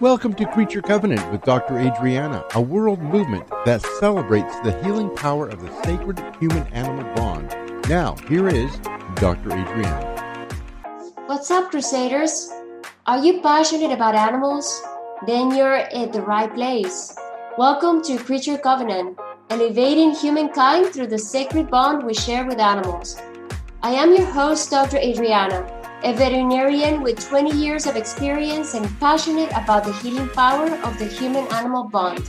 Welcome to Creature Covenant with Dr. Adriana, a world movement that celebrates the healing power of the sacred human-animal bond. Now, here is Dr. Adriana. What's up, Crusaders? Are you passionate about animals? Then you're at the right place. Welcome to Creature Covenant, elevating humankind through the sacred bond we share with animals. I am your host, Dr. Adriana, a veterinarian with 20 years of experience and passionate about the healing power of the human-animal bond.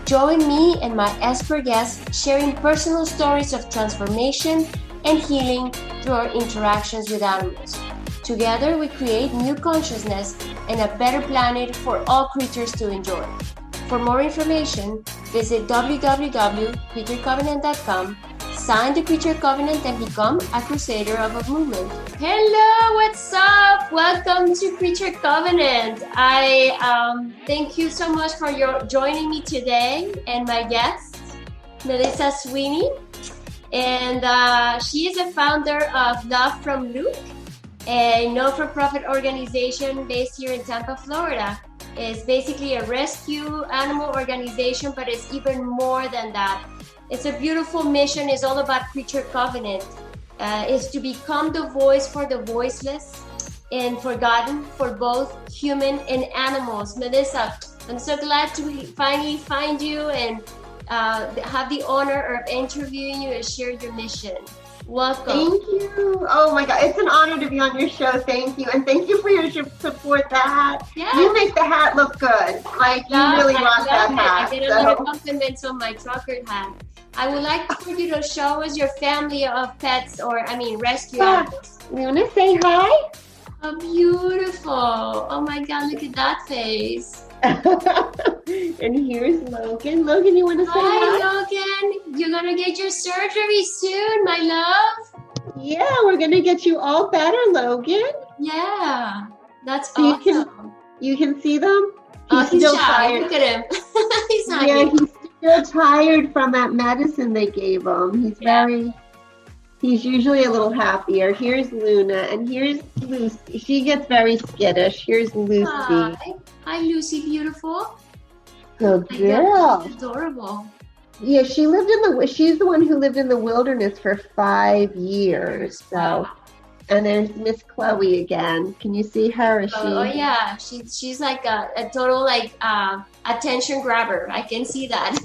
Join me and my expert guests sharing personal stories of transformation and healing through our interactions with animals. Together, we create new consciousness and a better planet for all creatures to enjoy. For more information, visit www.creaturecovenant.com, sign the Creature Covenant, and become a crusader of a movement. Hello, what's up? Welcome to Creature Covenant. I thank you so much for joining me today and my guest, Melissa Sweeney. And she is a founder of Love from Luke, a not-for-profit organization based here in Tampa, Florida. It's basically a rescue animal organization, but it's even more than that. It's a beautiful mission. It's all about Creature Covenant. It's to become the voice for the voiceless and forgotten for both human and animals. Melissa, I'm so glad to finally find you and have the honor of interviewing you and share your mission. Welcome. Thank you. Oh my God, it's an honor to be on your show. Thank you. And thank you for your support. The hat. Yeah. You make the hat look good. Like, you really rock that hat. I did a little compliments on my trucker hat. I would like for you to show us your family of pets, rescue animals. You want to say hi? Oh, beautiful. Oh my God, look at that face. And here's Logan. Logan, you want to say hi? Hi, Logan. You're going to get your surgery soon, my love. Yeah, we're going to get you all better, Logan. Yeah, that's awesome. You can see them? He's still shy. Tired. Look at him. He's not here. He's still tired from that medicine they gave him. He's usually a little happier. Here's Luna, and here's Lucy. She gets very skittish. Here's Lucy. Hi, Lucy, beautiful. Good girl. She's adorable. Yeah, she's the one who lived in the wilderness for 5 years. So, wow. And there's Miss Chloe again. Can you see her? Oh yeah, she's like a total attention grabber. I can see that.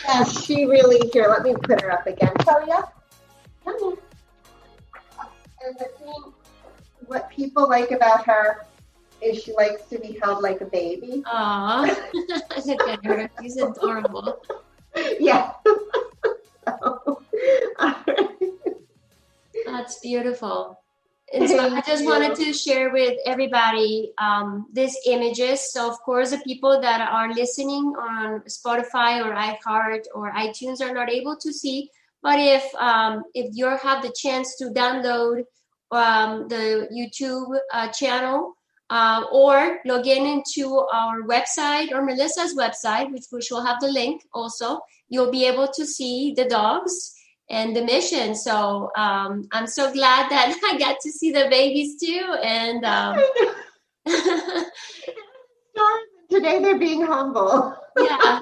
Yeah, she really. Here, let me put her up again. Hurry up. Come on. And the thing, what people like about her is she likes to be held like a baby. Aww. Look at her. She's adorable. Yeah. That's beautiful. And so I just wanted to share with everybody these images. So of course, the people that are listening on Spotify or iHeart or iTunes are not able to see. But if you have the chance to download the YouTube channel or log into our website or Melissa's website, which will have the link also, you'll be able to see the dogs and the mission. So I'm so glad that I got to see the babies too. And today they're being humble. Yeah.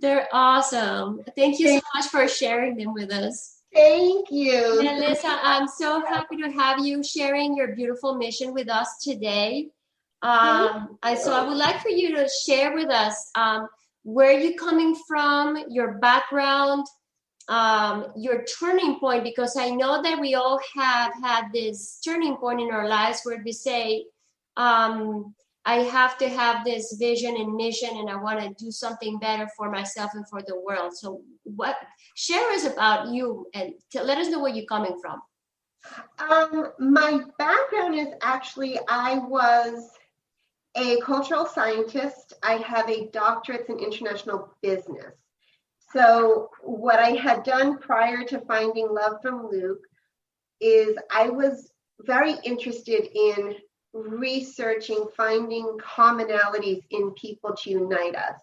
They're awesome. Thank you so much for sharing them with us. Thank you. Melissa, I'm so happy to have you sharing your beautiful mission with us today. So I would like for you to share with us where you're coming from, your background, your turning point, because I know that we all have had this turning point in our lives where we say, I have to have this vision and mission, and I want to do something better for myself and for the world. So share us about you and let us know where you're coming from. My background is actually, I was a cultural scientist. I have a doctorate in international business. So what I had done prior to finding Love from Luke is I was very interested in researching, finding commonalities in people to unite us.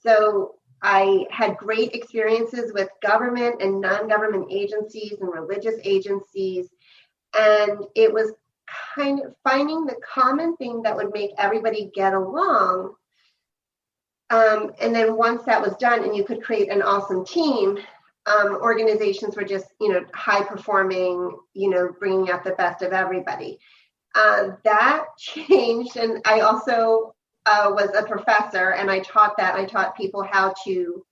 So I had great experiences with government and non-government agencies and religious agencies. And it was kind of finding the common thing that would make everybody get along. And then once that was done and you could create an awesome team, organizations were just, high performing, bringing out the best of everybody. That changed. And I also was a professor, and I taught that. I taught people how to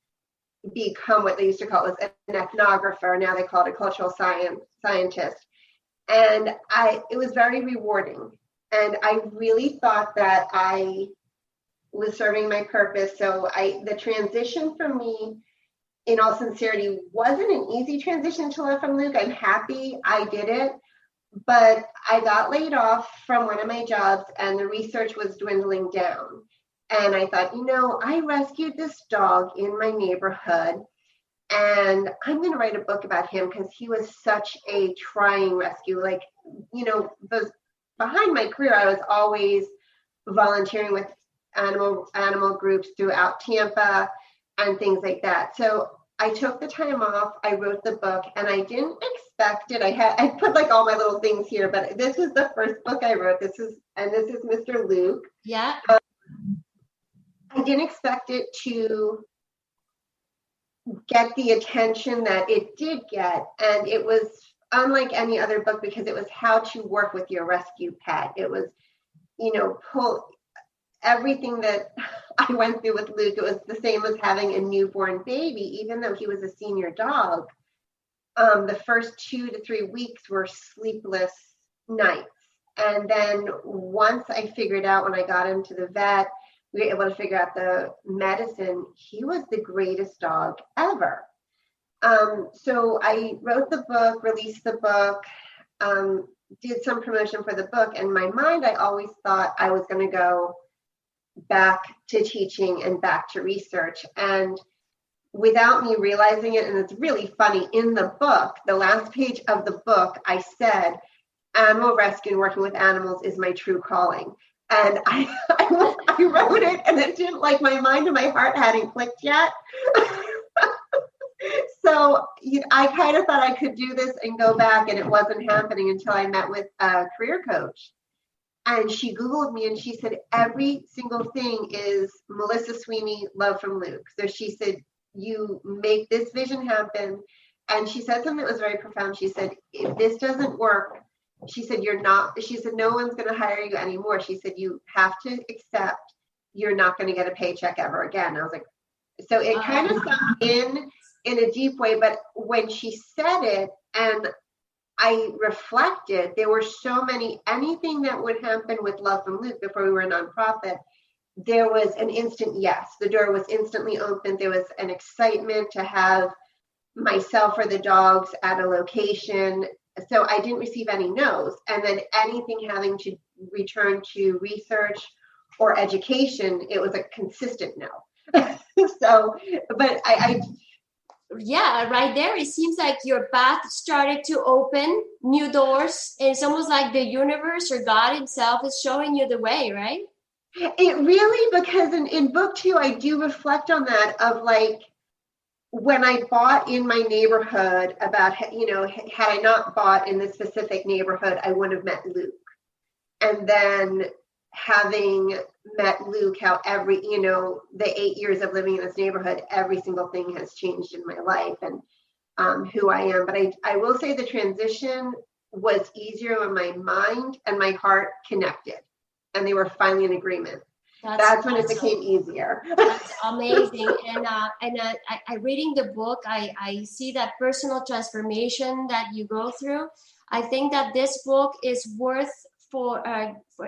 become what they used to call was an ethnographer. Now they call it a cultural scientist. And it was very rewarding. And I really thought that I was serving my purpose. So the transition for me, in all sincerity, wasn't an easy transition to Love from Luke. I'm happy I did it, but I got laid off from one of my jobs and the research was dwindling down. And I thought, I rescued this dog in my neighborhood and I'm going to write a book about him because he was such a trying rescue. Like, behind my career, I was always volunteering with animal groups throughout Tampa and things like that. So I took the time off, I wrote the book, and I didn't expect it. I put like all my little things here, but this was the first book I wrote. This is Mr. Luke. Yeah. I didn't expect it to get the attention that it did get. And it was unlike any other book because it was how to work with your rescue pet. It was, pull everything that I went through with Luke. It was the same as having a newborn baby, even though he was a senior dog. The first 2 to 3 weeks were sleepless nights. And then once I figured out, when I got him to the vet, we were able to figure out the medicine. He was the greatest dog ever. So I wrote the book, released the book, did some promotion for the book. In my mind, I always thought I was going to go back to teaching and back to research. And without me realizing it, and it's really funny, in the book, the last page of the book, I said, animal rescue and working with animals is my true calling. And I wrote it, and it didn't, like, my mind and my heart hadn't clicked yet. So I kind of thought I could do this and go back, and it wasn't happening until I met with a career coach. And she Googled me and she said, every single thing is Melissa Sweeney, Love from Luke. So she said, you make this vision happen. And she said something that was very profound. She said, if this doesn't work, she said, no one's going to hire you anymore. She said, you have to accept you're not going to get a paycheck ever again. I was like, so it kind of sunk in a deep way. But when she said it and I reflected, there were so many, anything that would happen with Love from Luke before we were a nonprofit, there was an instant yes. The door was instantly open. There was an excitement to have myself or the dogs at a location. So I didn't receive any no's. And then anything having to return to research or education, it was a consistent no. So, but yeah, right there, it seems like your path started to open new doors. It's almost like the universe or God himself is showing you the way, right? It really, because in book 2, I do reflect on that of like, when I bought in my neighborhood about, had I not bought in this specific neighborhood, I wouldn't have met Luke. And then having met Luke, how the 8 years of living in this neighborhood, every single thing has changed in my life and who I am. But I will say the transition was easier when my mind and my heart connected and they were finally in agreement. That's when it became easier. That's amazing. And I reading the book, I see that personal transformation that you go through. I think that this book is worth for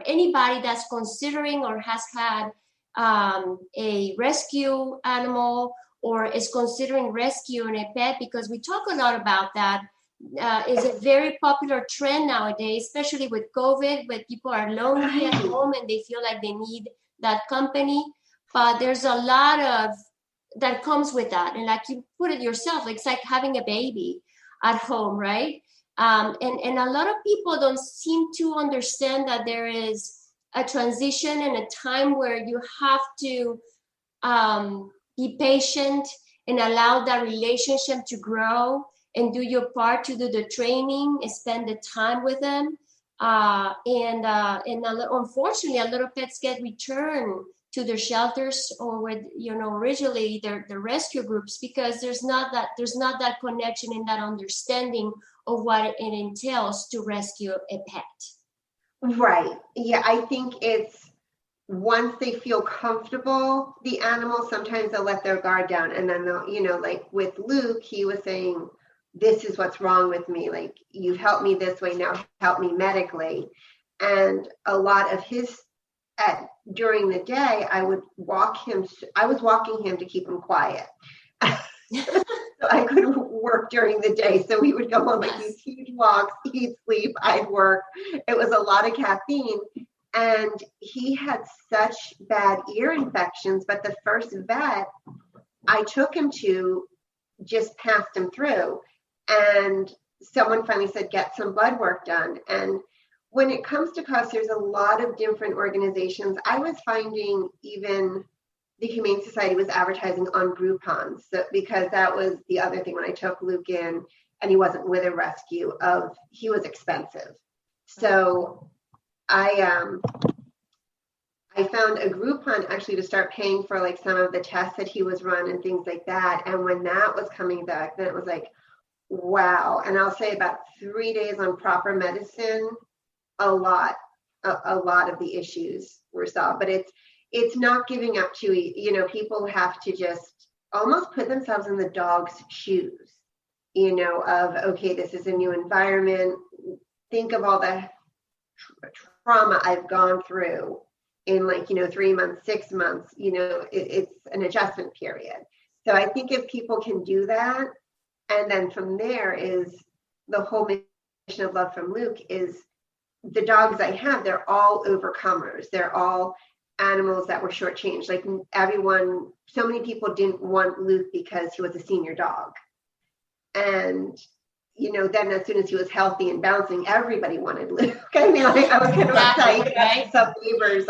anybody that's considering or has had a rescue animal or is considering rescuing a pet, because we talk a lot about that. Is a very popular trend nowadays, especially with COVID, where people are lonely at home and they feel like they need that company. But there's a lot of that comes with that. And like you put it yourself, it's like having a baby at home, right? And a lot of people don't seem to understand that there is a transition and a time where you have to be patient and allow that relationship to grow and do your part to do the training and spend the time with them. Unfortunately, a lot of pets get returned to their shelters or with, originally the rescue groups, because there's not that connection and that understanding of what it entails to rescue a pet. Right. Yeah, I think it's once they feel comfortable, the animal, sometimes they'll let their guard down, and then they'll, like with Luke, he was saying, this is what's wrong with me. Like, you've helped me this way, now help me medically. And a lot of during the day, I was walking him to keep him quiet. So I could work during the day. So we would go on like these huge walks, he'd sleep, I'd work. It was a lot of caffeine. And he had such bad ear infections, but the first vet I took him to just passed him through. And someone finally said, get some blood work done. And when it comes to cost, there's a lot of different organizations. I was finding even the Humane Society was advertising on Groupon, so because that was the other thing when I took Luke in and he wasn't with a rescue, he was expensive. So I found a Groupon actually to start paying for like some of the tests that he was run and things like that. And when that was coming back, then it was like, wow. And I'll say about 3 days on proper medicine, a lot of the issues were solved. But it's not giving up to, people have to just almost put themselves in the dog's shoes, of, okay, this is a new environment. Think of all the trauma I've gone through in 3 months, 6 months, it's an adjustment period. So I think if people can do that, and then from there is the whole mission of Love from Luke is the dogs I have, they're all overcomers. They're all animals that were shortchanged. Like so many people didn't want Luke because he was a senior dog. And, then as soon as he was healthy and bouncing, everybody wanted Luke. I mean, I was kind of upset. Right? Some neighbors,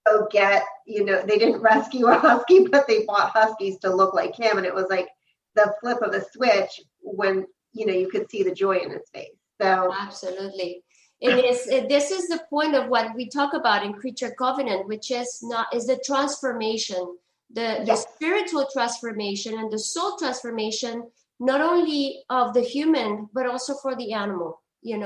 go get, they didn't rescue a husky, but they bought huskies to look like him. And it was like the flip of a switch when, you could see the joy in his face. So absolutely. This is the point of what we talk about in Creature Covenant, which is the transformation, the spiritual transformation and the soul transformation, not only of the human, but also for the animal, and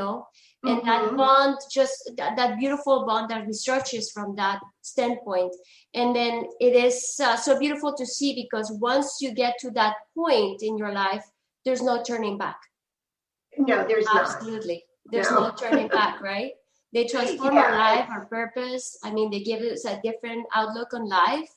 that bond, just that beautiful bond that researches from that standpoint. And then it is so beautiful to see, because once you get to that point in your life, there's no turning back. No, there's absolutely. There's no turning back, right? They transform our life, our purpose. I mean, they give us a different outlook on life.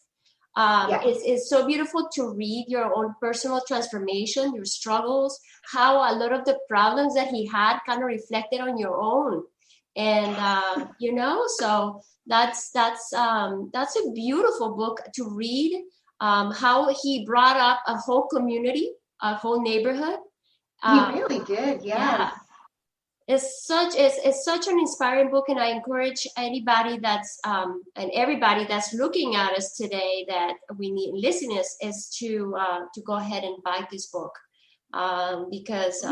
It's so beautiful to read your own personal transformation, your struggles, how a lot of the problems that he had kind of reflected on your own. And, so that's a beautiful book to read, how he brought up a whole community, a whole neighborhood. He really did, yeah. It's such an inspiring book, and I encourage anybody that's and everybody that's looking at us today that we need listeners is to go ahead and buy this book, because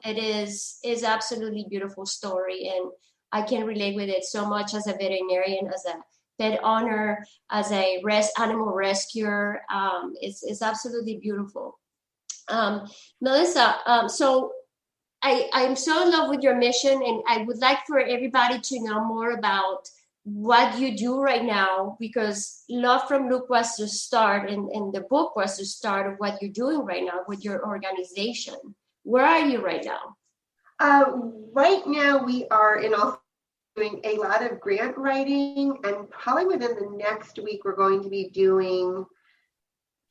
it is absolutely beautiful story, and I can relate with it so much as a veterinarian, as a pet owner, as a animal rescuer. It's absolutely beautiful. Melissa, so I'm so in love with your mission, and I would like for everybody to know more about what you do right now, because Love from Luke was the start, and the book was the start of what you're doing right now with your organization. Where are you right now? Right now, we are doing a lot of grant writing, and probably within the next week, we're going to be doing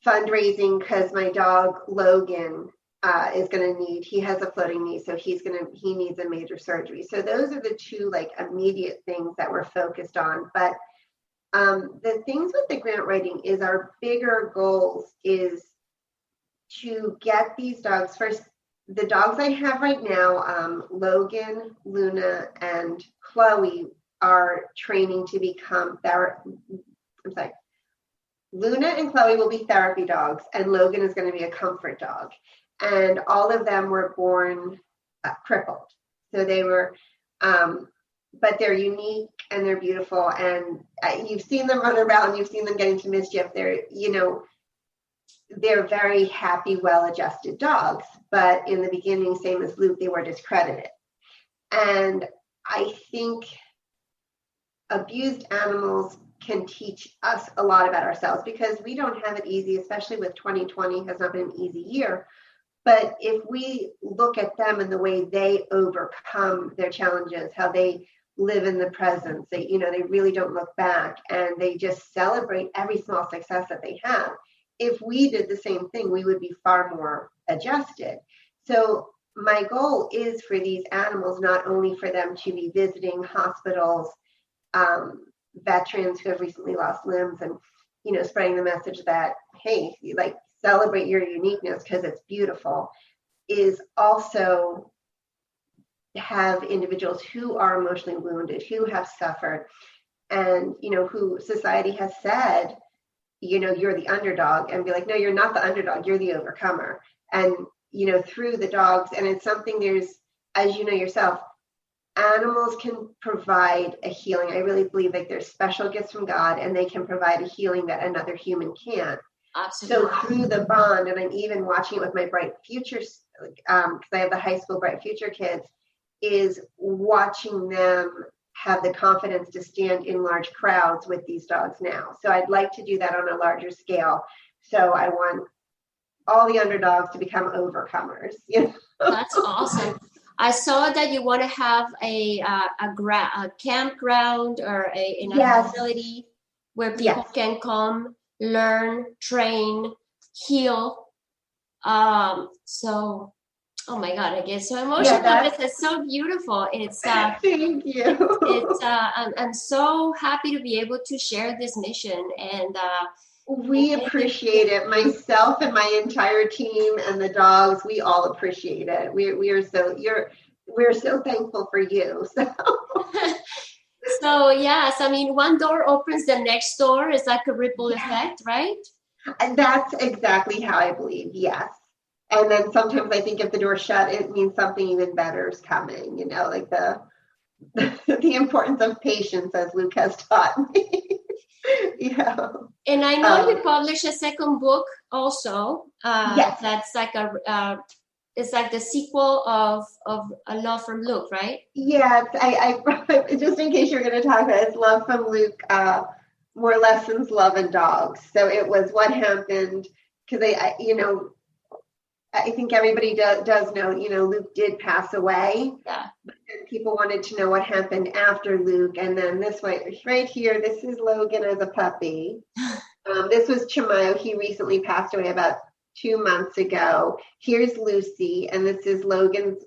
fundraising, because my dog Logan is going to he has a floating knee, so he needs a major surgery. So those are the two immediate things that we're focused on. But the things with the grant writing is our bigger goals is to get these dogs. First, the dogs I have right now, Logan, Luna, and Chloe, are training to become Luna and Chloe will be therapy dogs, and Logan is going to be a comfort dog. And all of them were born crippled. So But they're unique and they're beautiful, and you've seen them run around, you've seen them get into mischief. They're very happy, well-adjusted dogs, but in the beginning, same as Luke, they were discredited. And I think abused animals can teach us a lot about ourselves, because we don't have it easy, especially with 2020 has not been an easy year. But if we look at them and the way they overcome their challenges, how they live in the present, they really don't look back, and they just celebrate every small success that they have. If we did the same thing, we would be far more adjusted. So my goal is for these animals, not only for them to be visiting hospitals, veterans who have recently lost limbs, and, spreading the message that, hey, celebrate your uniqueness because it's beautiful, is also have individuals who are emotionally wounded, who have suffered, and, who society has said, you're the underdog, and be like, no, you're not the underdog, you're the overcomer. And, through the dogs, and it's something, as you know yourself, animals can provide a healing. I really believe there's special gifts from God, and they can provide a healing that another human can't. Absolutely. So through the bond, and I'm even watching it with my Bright Futures, because I have the high school Bright Future kids, is watching them have the confidence to stand in large crowds with these dogs now. So I'd like to do that on a larger scale. So I want all the underdogs to become overcomers. That's awesome. I saw that you want to have a campground or a facility where people can come, learn, train, heal. Oh my God, I get so emotional. It's so beautiful. It's thank you. It's I'm so happy to be able to share this mission, and we appreciate it. Myself and my entire team and the dogs, we all appreciate it. We're so thankful for you. So yes, I mean, one door opens the next door. It's like a ripple effect, right? And that's exactly how I believe. Yes. And then sometimes I think if the door's shut, it means something even better is coming, like the importance of patience, as Luke has taught me. And I know you published a second book also. Yes. That's like it's like the sequel of A Love from Luke, right? Yes. I just in case you're going to talk about it, it's Love from Luke, More Lessons, Love, and Dogs. So it was what happened, because I think everybody does know, Luke did pass away. Yeah. But then people wanted to know what happened after Luke. And then this way, right here, this is Logan as a puppy. This was Chimayo. He recently passed away about 2 months ago. Here's Lucy, and this is Logan's.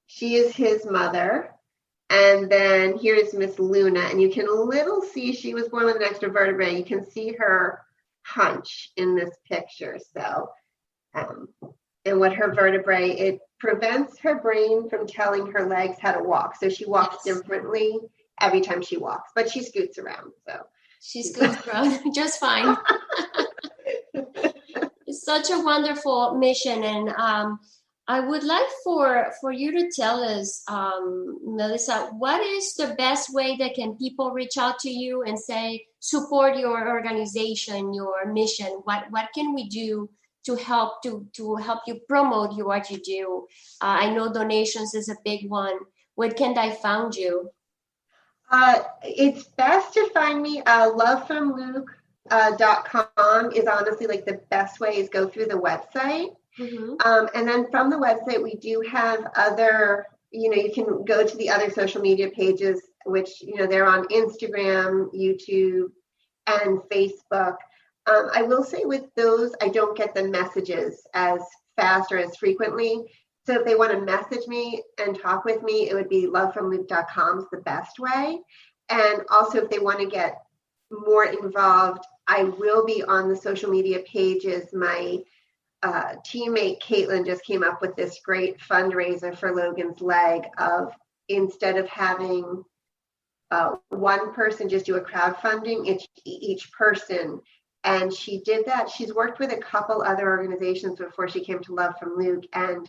She is his mother. And then here's Miss Luna. And you can see she was born with an extra vertebrae. You can see her hunch in this picture. So, and what her vertebrae, it prevents her brain from telling her legs how to walk. So she walks differently every time she walks, but she scoots around. So she scoots around just fine. It's such a wonderful mission. And I would like for you to tell us, Melissa, what is the best way that can people reach out to you and say, support your organization, your mission? What can we do to help you promote what you do? I know donations is a big one. Where can I find you? It's best to find me. lovefromluke.com is honestly the best way, is go through the website. Mm-hmm. And then from the website, we do have other, you can go to the other social media pages, which, they're on Instagram, YouTube, and Facebook. I will say with those, I don't get the messages as fast or as frequently. So if they want to message me and talk with me, it would be lovefromluke.com is the best way. And also if they want to get more involved, I will be on the social media pages. My teammate Caitlin just came up with this great fundraiser for Logan's leg of, instead of having one person just do a crowdfunding, it's each person. And she did that. She's worked with a couple other organizations before she came to Love from Luke, and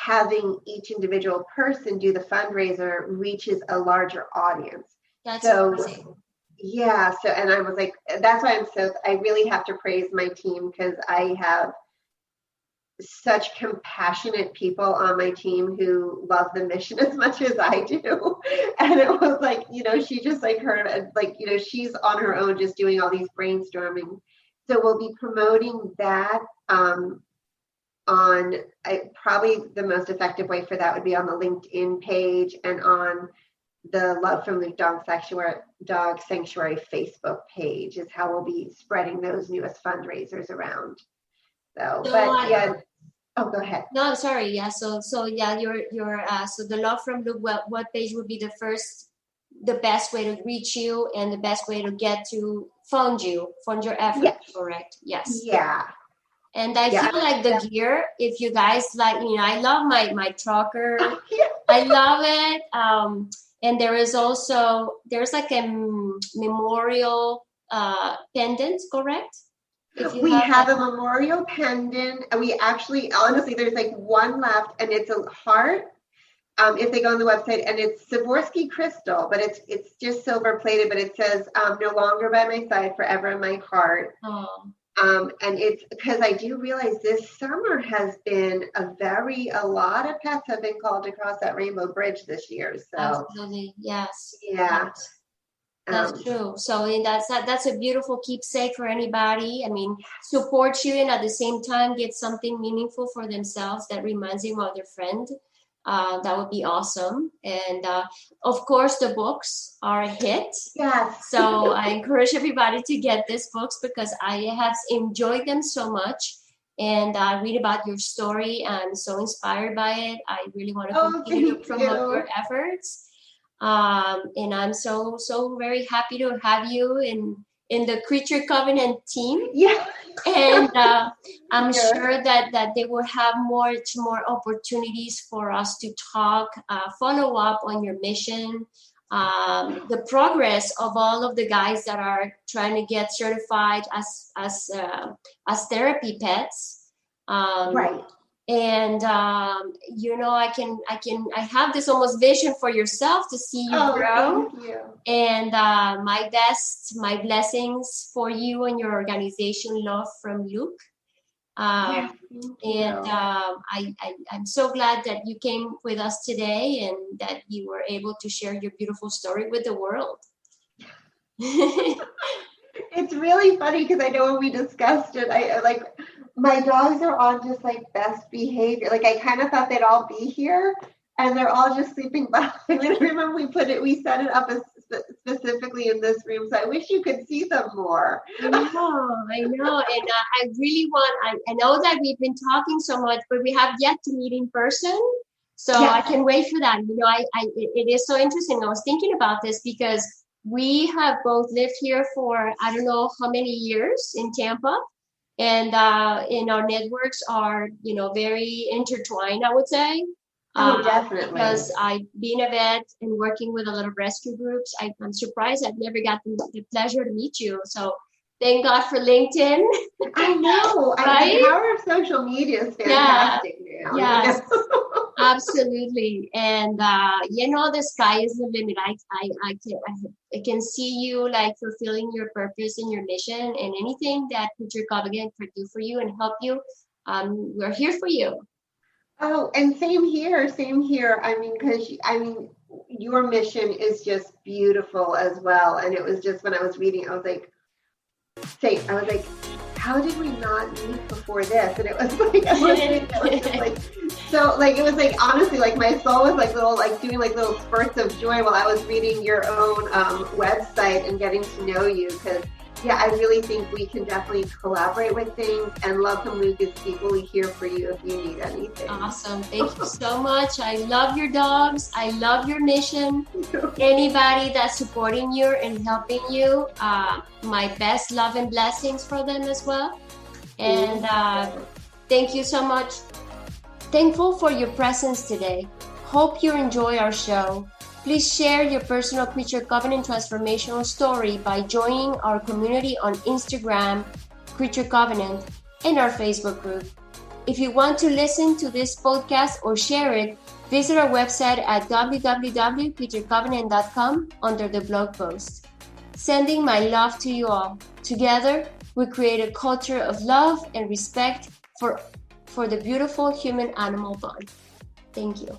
having each individual person do the fundraiser reaches a larger audience. That's so amazing. yeah, so and I was like, that's why I really have to praise my team, because I have such compassionate people on my team who love the mission as much as I do. And it was like, she just like her, like, she's on her own just doing all these brainstorming. So we'll be promoting that on probably the most effective way for that would be on the LinkedIn page and on the Love from Luke Dog Sanctuary Facebook page is how we'll be spreading those newest fundraisers around. So but yeah. Oh, go ahead. No, I'm sorry. Yeah. So yeah, so the Love from Luke web page would be the best way to reach you and the best way to get to fund your effort. Yes. Correct. Yes. Yeah. And I feel like the gear, if you guys like, I love my trucker. Yeah. I love it. And there's like a memorial pendant, correct? We have a memorial pendant. We actually, honestly, there's like one left, and it's a heart. If they go on the website, and it's Swarovski crystal, but it's just silver plated, but it says "No longer by my side, forever in my heart." Oh. And it's because I do realize this summer has been a lot of pets have been called across that rainbow bridge this year. So absolutely, yes. Yeah. Yes. That's true. So that's a beautiful keepsake for anybody. I mean, support you and at the same time get something meaningful for themselves that reminds them of their friend. That would be awesome. And of course, the books are a hit. Yes. So I encourage everybody to get these books because I have enjoyed them so much. And I read about your story. I'm so inspired by it. I really want to continue to promote your efforts. And I'm so very happy to have you in the Creature Covenant team. Yeah. And I'm sure that they will have much more opportunities for us to talk, follow up on your mission, the progress of all of the guys that are trying to get certified as therapy pets. Right. And I have this almost vision for yourself to see you grow. Thank you. And my blessings for you and your organization, Love from Luke. I'm so glad that you came with us today and that you were able to share your beautiful story with the world. It's really funny because I know when we discussed it, I like my dogs are on just like best behavior. Like I kind of thought they'd all be here, and they're all just sleeping. But I remember we set it up as specifically in this room, so I wish you could see them more. I know, and I really want. I know that we've been talking so much, but we have yet to meet in person. So yes. I can wait for that. It is so interesting. I was thinking about this because we have both lived here for I don't know how many years in Tampa. And our networks are, very intertwined, I would say. Definitely. Because being a vet and working with a lot of rescue groups, I'm surprised I've never got the pleasure to meet you. So thank God for LinkedIn. I know. Right? The power of social media is fantastic now. Yes, absolutely. And, the sky is the limit. I can see you like fulfilling your purpose and your mission, and anything that Creature Covenant could do for you and help you. We're here for you. Oh, and same here. Because your mission is just beautiful as well. And it was just when I was reading, I was like, how did we not meet before this? And it was like, it was like, honestly, like my soul was like doing little spurts of joy while I was reading your own website and getting to know you. Because I really think we can definitely collaborate with things, and Love from Luke is equally here for you if you need anything. Awesome. Thank you so much. I love your dogs. I love your mission. Anybody that's supporting you and helping you, my best love and blessings for them as well. And thank you so much. Thankful for your presence today. Hope you enjoy our show. Please share your personal Creature Covenant transformational story by joining our community on Instagram, Creature Covenant, and our Facebook group. if you want to listen to this podcast or share it, visit our website at www.creaturecovenant.com under the blog post. Sending my love to you all. Together, we create a culture of love and respect for the beautiful human-animal bond. Thank you.